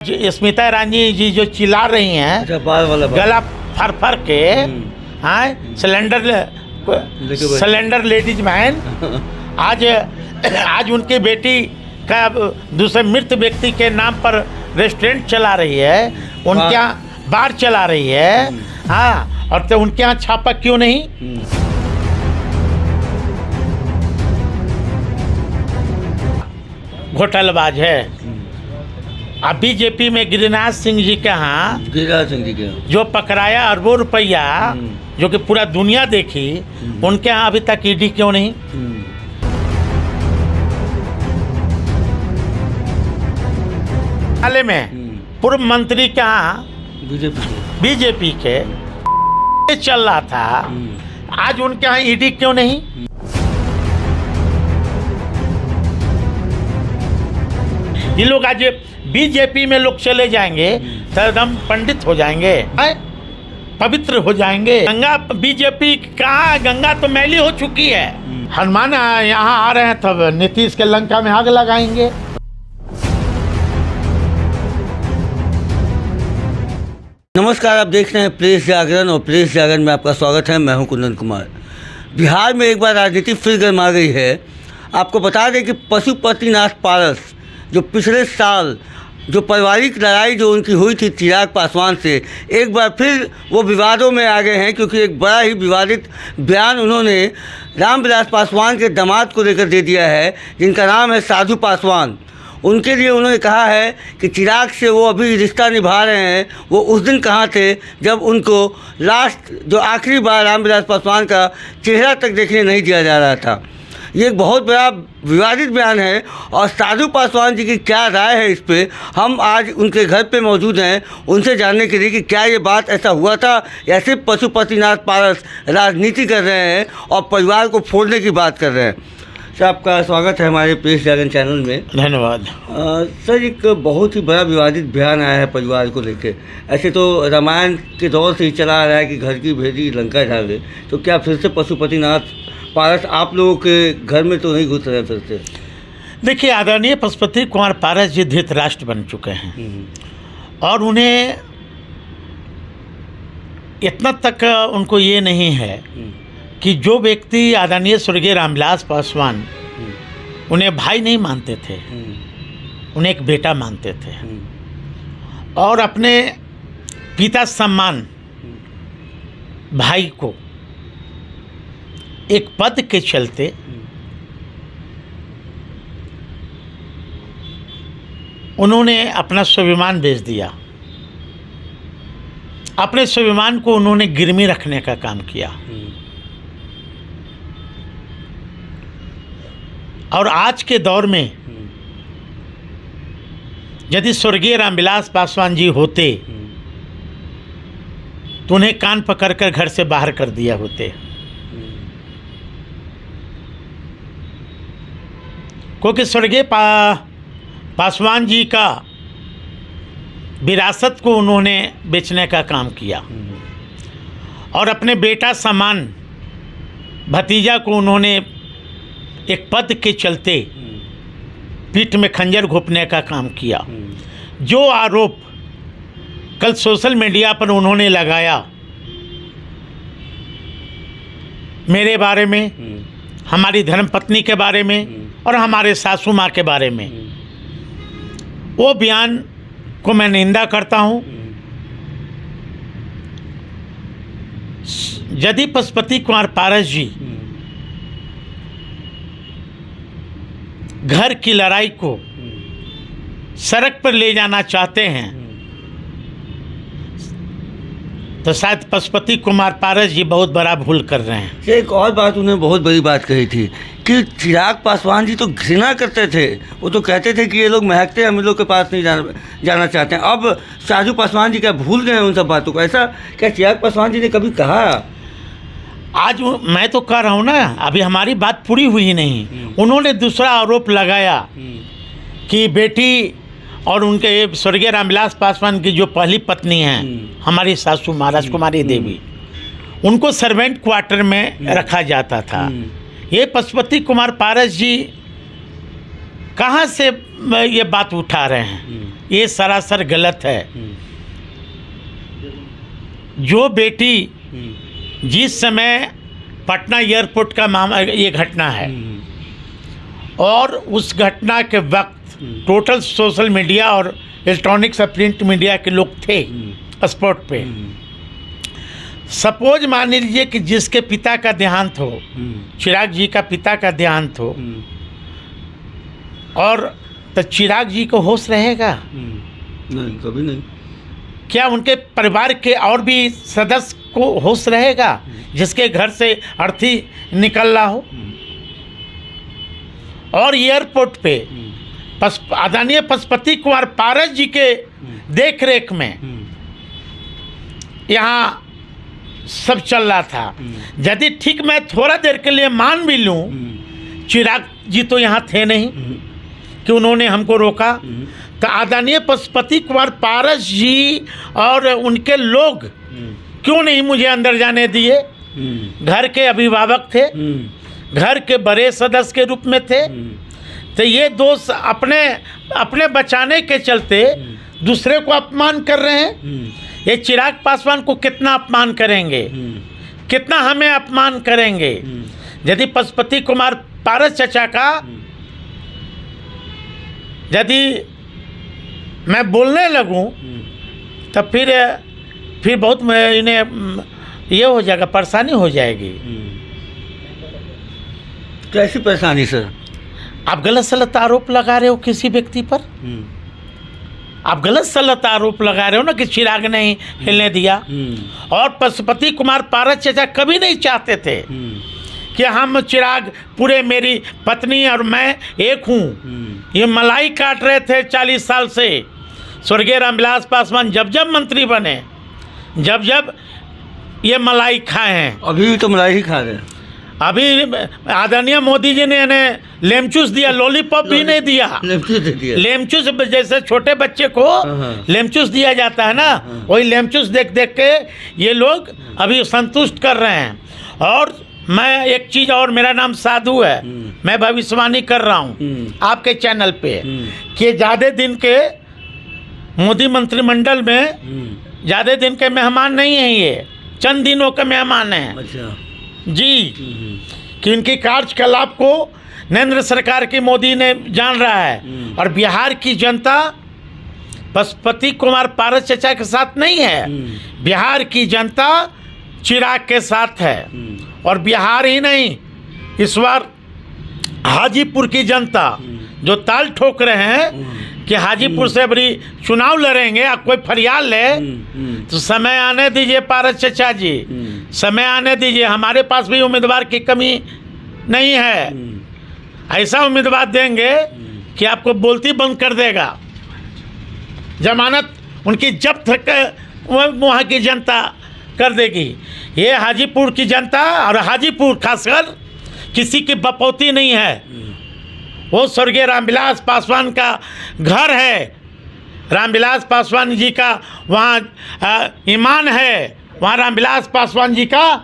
स्मिता ईरानी जी जो चिल्ला रही हैं, अच्छा, बाल वाला गला फर फर के, हाँ, सिलेंडर लेडीज मैन आज उनकी बेटी का दूसरे मृत व्यक्ति के नाम पर रेस्टोरेंट चला रही है, उनके यहाँ बार चला रही है, हाँ, और तो उनके यहाँ छापा क्यों नहीं? घोटालाबाज है। अब बीजेपी में गिरिराज सिंह जी के यहाँ जो पकड़ाया अरबों रुपया, जो कि पूरा दुनिया देखी, उनके यहाँ अभी तक ईडी क्यों नहीं? हाल में पूर्व मंत्री के यहाँ बीजेपी के चल रहा था, आज उनके यहाँ ईडी क्यों नहीं? ये लोग आज बीजेपी में लोग चले जाएंगे तो एकदम पंडित हो जाएंगे, पवित्र हो जाएंगे। गंगा बीजेपी कहाँ? गंगा तो मैली हो चुकी है। हनुमान यहाँ आ रहे हैं तब नीतीश के लंका में आग लगाएंगे। नमस्कार, आप देख रहे हैं प्रेस जागरण और प्रेस जागरण में आपका स्वागत है। मैं हूं कुंदन कुमार। बिहार में एक बार राजनीति फिर गर्मा गई है। आपको बता दें कि पशुपतिनाथ पारस जो पिछले साल जो पारिवारिक लड़ाई जो उनकी हुई थी चिराग पासवान से, एक बार फिर वो विवादों में आ गए हैं, क्योंकि एक बड़ा ही विवादित बयान उन्होंने रामविलास पासवान के दामाद को लेकर दे दिया है, जिनका नाम है साधु पासवान। उनके लिए उन्होंने कहा है कि चिराग से वो अभी रिश्ता निभा रहे हैं। वो उस दिन कहाँ थे जब उनको लास्ट जो आखिरी बार रामविलास पासवान का चेहरा तक देखने नहीं दिया जा रहा था। ये एक बहुत बड़ा विवादित बयान है और साधु पासवान जी की क्या राय है इस पे, हम आज उनके घर पे मौजूद हैं उनसे जानने के लिए कि क्या ये बात ऐसा हुआ था या सिर्फ पशुपतिनाथ पारस राजनीति कर रहे हैं और परिवार को फोड़ने की बात कर रहे हैं। सर, आपका स्वागत है हमारे प्रेस जागरण चैनल में। धन्यवाद। सर, एक बहुत ही बड़ा विवादित बयान आया है परिवार को लेकर। ऐसे तो रामायण के दौर से ही चला आ रहा है कि घर की भेदी लंका झाड़े, तो क्या फिर से पशुपतिनाथ पारस आप लोगों के घर में तो नहीं घुस रहे फिर से? देखिए, आदरणीय पशुपति कुमार पारस जी धृतराष्ट्र बन चुके हैं और उन्हें इतना तक उनको ये नहीं है कि जो व्यक्ति आदरणीय स्वर्गीय रामविलास पासवान उन्हें भाई नहीं मानते थे, उन्हें एक बेटा मानते थे और अपने पिता सम्मान भाई को एक पद के चलते उन्होंने अपना स्वाभिमान बेच दिया। अपने स्वाभिमान को उन्होंने गिरवी रखने का काम किया और आज के दौर में यदि स्वर्गीय रामविलास पासवान जी होते तो उन्हें कान पकड़कर घर से बाहर कर दिया होते, क्योंकि स्वर्गीय पासवान जी का विरासत को उन्होंने बेचने का काम किया और अपने बेटा समान भतीजा को उन्होंने एक पद के चलते पीठ में खंजर घोंपने का काम किया। जो आरोप कल सोशल मीडिया पर उन्होंने लगाया मेरे बारे में, हमारी धर्मपत्नी के बारे में और हमारे सासू माँ के बारे में, वो बयान को मैं निंदा करता हूँ। यदि पशुपति कुमार पारस जी घर की लड़ाई को सड़क पर ले जाना चाहते हैं तो शायद पशुपति कुमार पारस जी बहुत बड़ा भूल कर रहे हैं। एक और बात उन्होंने बहुत बड़ी बात कही थी कि चिराग पासवान जी तो घृणा करते थे, वो तो कहते थे कि ये लोग महकते हैं, हम लोग के पास नहीं जाना चाहते हैं। अब साधु पासवान जी क्या भूल गए उन सब बातों को? ऐसा क्या चिराग पासवान जी ने कभी कहा? आज मैं तो कह रहा हूँ ना, अभी हमारी बात पूरी हुई ही नहीं। उन्होंने दूसरा आरोप लगाया कि बेटी और उनके स्वर्गीय रामविलास पासवान की जो पहली पत्नी हैं हमारी सासू माँ राजकुमारी देवी, उनको सर्वेंट क्वार्टर में रखा जाता था। ये पशुपति कुमार पारस जी कहाँ से ये बात उठा रहे हैं? ये सरासर गलत है। जो बेटी जिस समय पटना एयरपोर्ट का मामला, ये घटना है, और उस घटना के वक्त टोटल सोशल मीडिया और इलेक्ट्रॉनिक्स और प्रिंट मीडिया के लोग थे स्पॉट पे। सपोज मान लीजिए कि जिसके पिता का देहांत हो, चिराग जी का पिता का देहांत हो, और तो चिराग जी को होश रहेगा? नहीं, कभी नहीं। क्या उनके परिवार के और भी सदस्य को होश रहेगा जिसके घर से अर्थी निकल रहा हो? और एयरपोर्ट पे आदरणीय पशुपति कुमार पारस जी के देख रेख में यहाँ सब चल रहा था। यदि ठीक मैं थोड़ा देर के लिए मान भी लूँ, चिराग जी तो यहाँ थे नहीं कि उन्होंने हमको रोका, तो आदरणीय पशुपति कुमार पारस जी और उनके लोग क्यों नहीं मुझे अंदर जाने दिए? घर के अभिभावक थे, घर के बड़े सदस्य के रूप में थे, तो ये दोस्त अपने बचाने के चलते दूसरे को अपमान कर रहे हैं। ये चिराग पासवान को कितना अपमान करेंगे, कितना हमें अपमान करेंगे? यदि पशुपति कुमार पारस चचा का यदि मैं बोलने लगूं तो फिर बहुत इन्हें ये हो जाएगा, परेशानी हो जाएगी। कैसी परेशानी सर? आप गलत सलत आरोप लगा रहे हो किसी व्यक्ति पर। आप गलत सलत आरोप लगा रहे हो ना कि चिराग ने हिलने दिया। और पशुपति कुमार पारस चचा कभी नहीं चाहते थे कि हम चिराग, पूरे मेरी पत्नी और मैं एक हूँ। ये मलाई काट रहे थे 40 साल से। स्वर्गीय रामविलास पासवान जब जब मंत्री बने, जब जब ये मलाई खाए हैं। अभी भी तो मलाई ही खा रहे हैं। अभी आदरणीय मोदी जी ने इन्हें लेमचूस दिया, लॉलीपॉप भी नहीं दिया। लेमचूस जैसे छोटे बच्चे को लेमचूस दिया जाता है ना, वही लेमचूस देख देख के ये लोग अभी संतुष्ट कर रहे हैं। और मैं एक चीज़ और, मेरा नाम साधु है, मैं भविष्यवाणी कर रहा हूँ आपके चैनल पे कि ज़्यादा दिन के मोदी मंत्रिमंडल में ज़्यादा दिन के मेहमान नहीं हैं, ये चंद दिनों के मेहमान हैं। अच्छा जी, कि इनकी कार्यकलाप को नरेंद्र सरकार की मोदी ने जान रहा है। और बिहार की जनता पशुपति कुमार पारस चचा के साथ नहीं है, बिहार की जनता चिराग के साथ है। और बिहार ही नहीं, इस बार हाजीपुर की जनता जो ताल ठोक रहे हैं कि हाजीपुर से बड़ी चुनाव लड़ेंगे, आप कोई फरियाद ले तो समय आने दीजिए पारस चचा जी, समय आने दीजिए। हमारे पास भी उम्मीदवार की कमी नहीं है, ऐसा उम्मीदवार देंगे कि आपको बोलती बंद कर देगा। जमानत उनकी जब्त वहाँ की जनता कर देगी। ये हाजीपुर की जनता, और हाजीपुर खासकर किसी की बपौती नहीं है, वो स्वर्गीय रामविलास पासवान का घर है। रामविलास पासवान जी का वहाँ ईमान है, वहाँ रामविलास पासवान जी का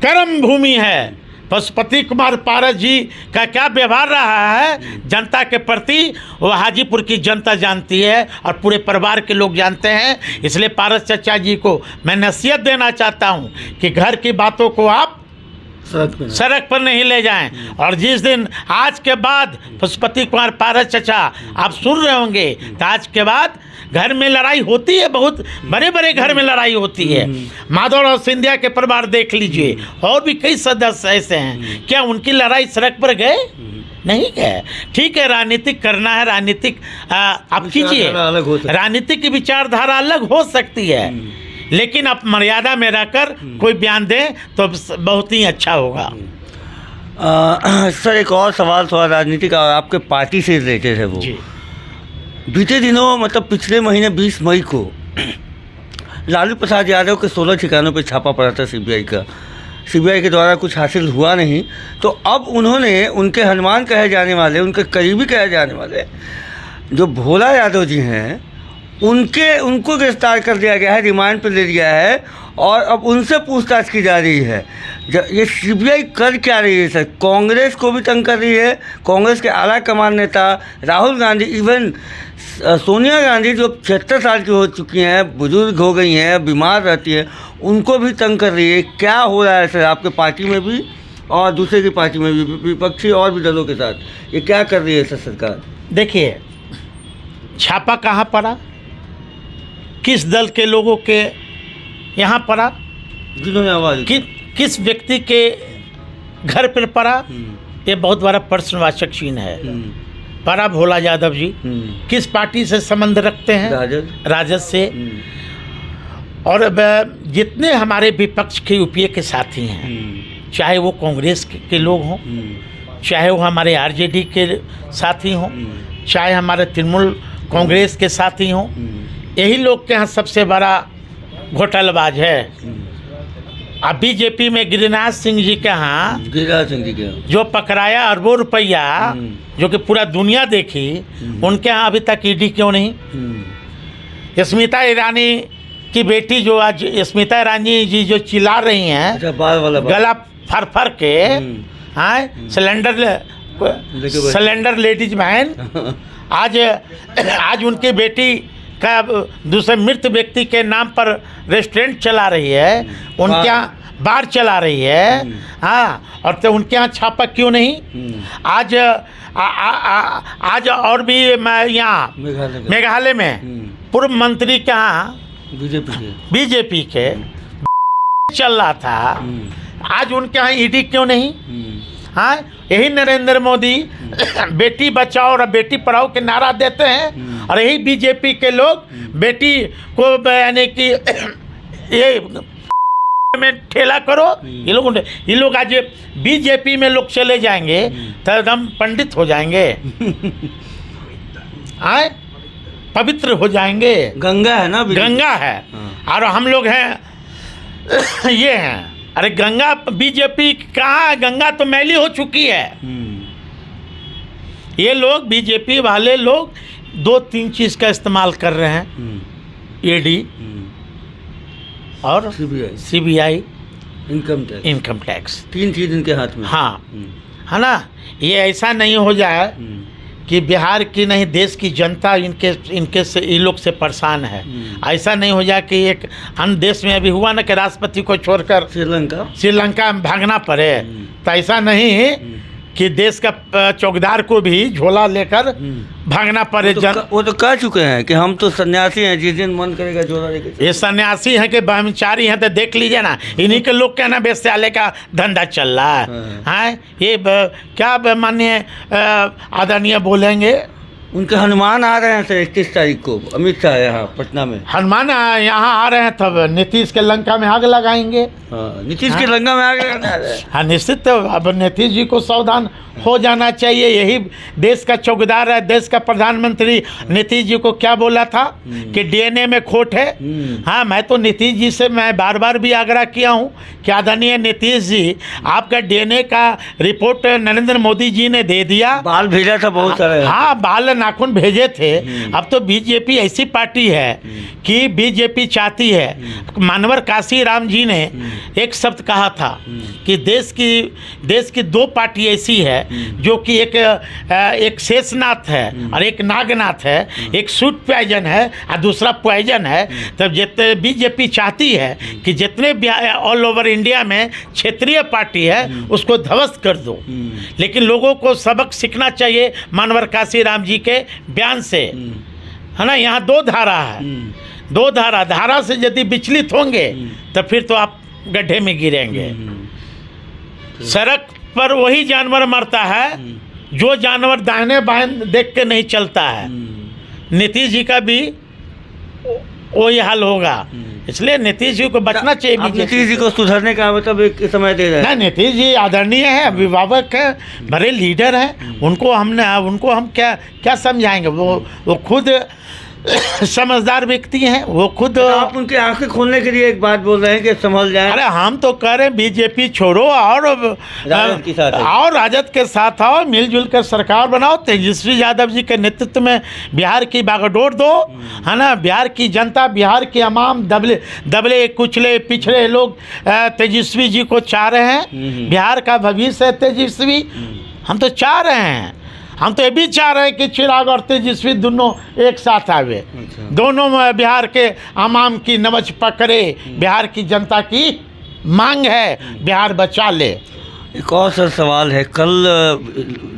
कर्म भूमि है। पशुपति कुमार पारस जी का क्या व्यवहार रहा है जनता के प्रति, वो हाजीपुर की जनता जानती है और पूरे परिवार के लोग जानते हैं। इसलिए पारस चचा जी को मैं नसीहत देना चाहता हूँ कि घर की बातों को आप सड़क पर नहीं ले जाएं। और जिस दिन आज के बाद पशुपति कुमार पारस चचा आप सुन रहे होंगे, तो आज के बाद घर में लड़ाई होती है, बहुत बड़े बड़े घर में लड़ाई होती है। माधवराव सिंधिया के परिवार देख लीजिए, और भी कई सदस्य ऐसे हैं, क्या उनकी लड़ाई सड़क पर गए? नहीं गए। ठीक है, राजनीतिक करना है, राजनीतिक आप कीजिए, राजनीतिक की विचारधारा अलग हो सकती है, लेकिन आप मर्यादा में रहकर कोई बयान दें तो बहुत ही अच्छा होगा। सर एक और सवाल थोड़ा राजनीति का, आपके पार्टी से रिलेटेड है। वो जी। बीते दिनों मतलब पिछले महीने 20 मई को लालू प्रसाद यादव के 16 ठिकानों पर छापा पड़ा था सीबीआई का। सीबीआई के द्वारा कुछ हासिल हुआ नहीं, तो अब उन्होंने उनके हनुमान कहे जाने वाले, उनके करीबी कहे जाने वाले जो भोला यादव जी हैं, उनको गिरफ्तार कर दिया गया है, रिमांड पर ले लिया है और अब उनसे पूछताछ की जा रही है। ये सीबीआई कर क्या रही है सर? कांग्रेस को भी तंग कर रही है। कांग्रेस के आला कमान नेता राहुल गांधी, इवन सोनिया गांधी जो 76 साल की हो चुकी हैं, बुजुर्ग हो गई हैं, बीमार रहती हैं, उनको भी तंग कर रही है। क्या हो रहा है सर आपके पार्टी में भी और दूसरे की पार्टी में भी, विपक्षी और भी दलों के साथ? ये क्या कर रही है सर सरकार? देखिए, छापा कहाँ पड़ा, किस दल के लोगों के यहाँ पड़ा, जिन्होंने आवाज़ किस व्यक्ति के घर पर पड़ा, ये बहुत बड़ा प्रश्नवाचक चिन्ह है। परा भोला यादव जी किस पार्टी से संबंध रखते हैं? राजद से। और अब जितने हमारे विपक्ष के यूपीए के साथी हैं, चाहे वो कांग्रेस के लोग हों, चाहे वो हमारे आरजेडी के साथी हों, चाहे हमारे तृणमूल कांग्रेस के साथी हों, यही लोग के यहाँ सबसे बड़ा घोटालाबाज है। अब बीजेपी में गिरिराज सिंह जी के यहाँ जो पकड़ाया अरबों रुपया, जो कि पूरा दुनिया देखी, उनके यहाँ अभी तक ईडी क्यों नहीं? स्मिता ईरानी की बेटी जो आज स्मिता ईरानी जी जो चिल्ला रही हैं, गला फर के, हाँ, सिलेंडर लेडीज मैन, आज उनकी बेटी का दूसरे मृत व्यक्ति के नाम पर रेस्टोरेंट चला रही है, उनके यहाँ बार चला रही है, हाँ, और तो उनके यहाँ छापा क्यों नहीं? आज और भी यहाँ मेघालय में पूर्व मंत्री के यहाँ बीजेपी के चल रहा था, आज उनके यहाँ ईडी क्यों नहीं? हाँ, यही नरेंद्र मोदी बेटी बचाओ और बेटी पढ़ाओ के नारा देते हैं, और यही बीजेपी के लोग बेटी को यानी कि ये में ठेला करो। ये लोग आज बीजेपी में लोग चले जाएंगे तो एकदम पंडित हो जाएंगे, आए पवित्र हो जाएंगे। गंगा है ना, गंगा है। और हम लोग हैं ये हैं, अरे गंगा बीजेपी कहाँ है? गंगा तो मैली हो चुकी है। ये लोग बीजेपी वाले लोग 2-3 चीज़ का इस्तेमाल कर रहे हैं, ईडी और सीबीआई, इनकम टैक्स, 3 चीज़ इनके हाथ में। हाँ, है ना? ये ऐसा नहीं हो जाए कि बिहार की नहीं देश की जनता इनके से इन लोग से परेशान है। ऐसा नहीं हो जाए कि एक अन्य देश में अभी हुआ ना कि राष्ट्रपति को छोड़कर श्रीलंका में भागना पड़े, तो ऐसा नहीं कि देश का चौकीदार को भी झोला लेकर भागना पड़े। वो तो कह चुके हैं कि हम तो सन्यासी हैं, जिस दिन मन करेगा झोला लेकर। ये सन्यासी हैं कि ब्रह्मचारी हैं? तो देख लीजिए ना, इन्हीं के लोग क्या ना वेश्यालय का धंधा चल रहा है। हाँ, ये क्या माननीय आदरणीय बोलेंगे? उनके हनुमान आ रहे हैं सर 31 तारीख को, अमित शाह यहाँ पटना में। हनुमान यहाँ आ रहे हैं, तब नीतीश के लंका में आग लगाएंगे। नीतीश के लंका में आग लगाएंगे। हाँ, निश्चित। अब नीतीश जी को सावधान हो जाना चाहिए। यही देश का चौकीदार है, देश का प्रधानमंत्री। नीतीश जी को क्या बोला था कि डीएनए में खोट है? हाँ, मैं तो नीतीश जी से मैं बार बार भी आग्रह किया हूँ कि आदरणीय नीतीश जी, आपका डीएनए का रिपोर्ट नरेंद्र मोदी जी ने दे दिया। बाल भेजा था बहुत सारे। हाँ, बाल नाखून भेजे थे। अब तो बीजेपी ऐसी पार्टी है कि बीजेपी चाहती है, मानवर काशी राम जी ने एक शब्द कहा था कि देश की 2 पार्टी ऐसी है जो कि एक शेषनाथ है और एक नागनाथ है, एक सूट पॉइजन है और दूसरा पॉइजन है। तब जितने बीजेपी चाहती है कि जितने ऑल ओवर इंडिया में क्षेत्रीय पार्टी है उसको ध्वस्त कर दो। लेकिन लोगों को सबक सीखना चाहिए मानवर काशी राम जी के बयान से, है ना? यहाँ 2 धारा है, 2 धारा से यदि विचलित होंगे तो फिर तो आप गड्ढे में गिरेंगे। सड़क पर वही जानवर मरता है जो जानवर दाहिने बाएं देख के नहीं चलता है। नीतीश जी का भी वही हाल होगा, इसलिए नीतीश जी को बचना चाहिए। नीतीश जी को सुधरने का मतलब एक समय दे रहे हैं। नीतीश जी आदरणीय है, अभिभावक है, बड़े लीडर हैं, उनको हम क्या समझाएंगे? वो खुद समझदार व्यक्ति हैं, वो खुद। आप उनकी आंखें खोलने के लिए एक बात बोल रहे हैं कि संभल जाए। अरे हम तो कह रहे हैं बीजेपी छोड़ो और राजद के साथ और राजद के साथ आओ, मिलजुल कर सरकार बनाओ, तेजस्वी यादव जी के नेतृत्व में बिहार की बागडोर दो, है ना। बिहार की जनता, बिहार के अवाम, दबले कुचले पिछड़े लोग तेजस्वी जी को चाह रहे हैं। बिहार का भविष्य है तेजस्वी, हम तो चाह रहे हैं। हम तो ये भी चाह रहे हैं कि चिराग और तेजस्वी दोनों एक साथ आवे, दोनों में बिहार के अवाम की नब्ज पकड़े, बिहार की जनता की मांग है, बिहार बचा ले। एक और सर सवाल है, कल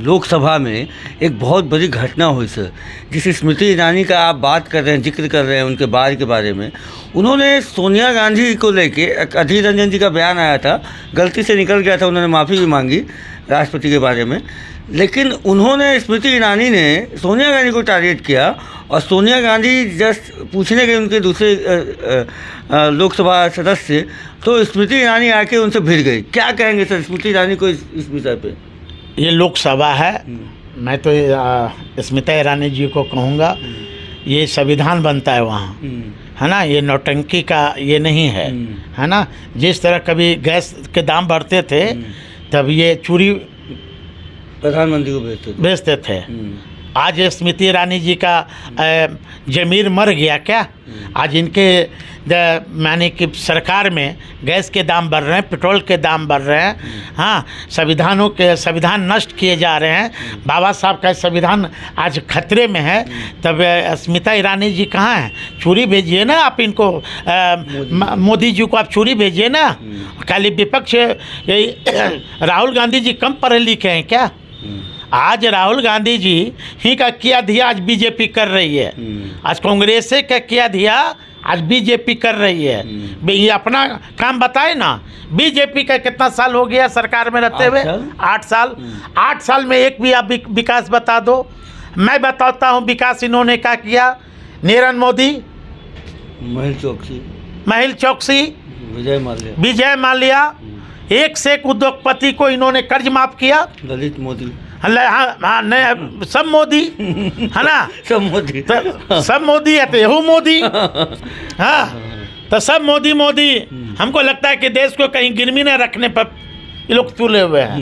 लोकसभा में एक बहुत बड़ी घटना हुई सर, जिस स्मृति ईरानी का आप बात कर रहे हैं, जिक्र कर रहे हैं उनके बार के बारे में। उन्होंने सोनिया गांधी को लेके, अधीर रंजन जी का बयान आया था, गलती से निकल गया था, उन्होंने माफ़ी भी मांगी राष्ट्रपति के बारे में, लेकिन उन्होंने, स्मृति ईरानी ने सोनिया गांधी को टारगेट किया और सोनिया गांधी जस्ट पूछने गए उनके दूसरे लोकसभा सदस्य, तो स्मृति ईरानी आके उनसे भिड़ गई। क्या कहेंगे सर स्मृति ईरानी को इस विषय पे? ये लोकसभा है, मैं तो स्मृति ईरानी जी को कहूँगा, ये संविधान बनता है वहाँ, है ना। ये नौटंकी का ये नहीं है ना। जिस तरह कभी गैस के दाम बढ़ते थे तब ये चूड़ी प्रधानमंत्री को भेजते थे। आज स्मृति ईरानी जी का जमीर मर गया क्या? आज इनके माने कि सरकार में गैस के दाम बढ़ रहे हैं, पेट्रोल के दाम बढ़ रहे हैं, हाँ, संविधान नष्ट किए जा रहे हैं, बाबा साहब का संविधान आज खतरे में है। तब स्मृति ईरानी जी कहाँ हैं? चूड़ी भेजिए ना आप इनको, मोदी जी को आप चूड़ी भेजिए ना। खाली विपक्ष राहुल गांधी जी कम पढ़े लिखे हैं क्या? आज राहुल गांधी जी ही का किया दिया आज बीजेपी कर रही है, आज कांग्रेस से का किया दिया आज बीजेपी कर रही है। ये अपना काम बताए ना। बीजेपी का कितना साल हो गया सरकार में रहते हुए? 8 साल। 8 साल में एक भी आप विकास बता दो। मैं बताता हूँ विकास इन्होंने क्या किया। नीरव मोदी, महिल चौकसी, विजय माल्या, एक से एक उद्योगपति को इन्होंने कर्ज माफ किया। ललित मोदी, हाँ नहीं, सब मोदी है ना, सब मोदी है तो यहू मोदी, हाँ, तो सब मोदी। हमको लगता है कि देश को कहीं गिरवी न रखने पर ये लोग तुले हुए हैं।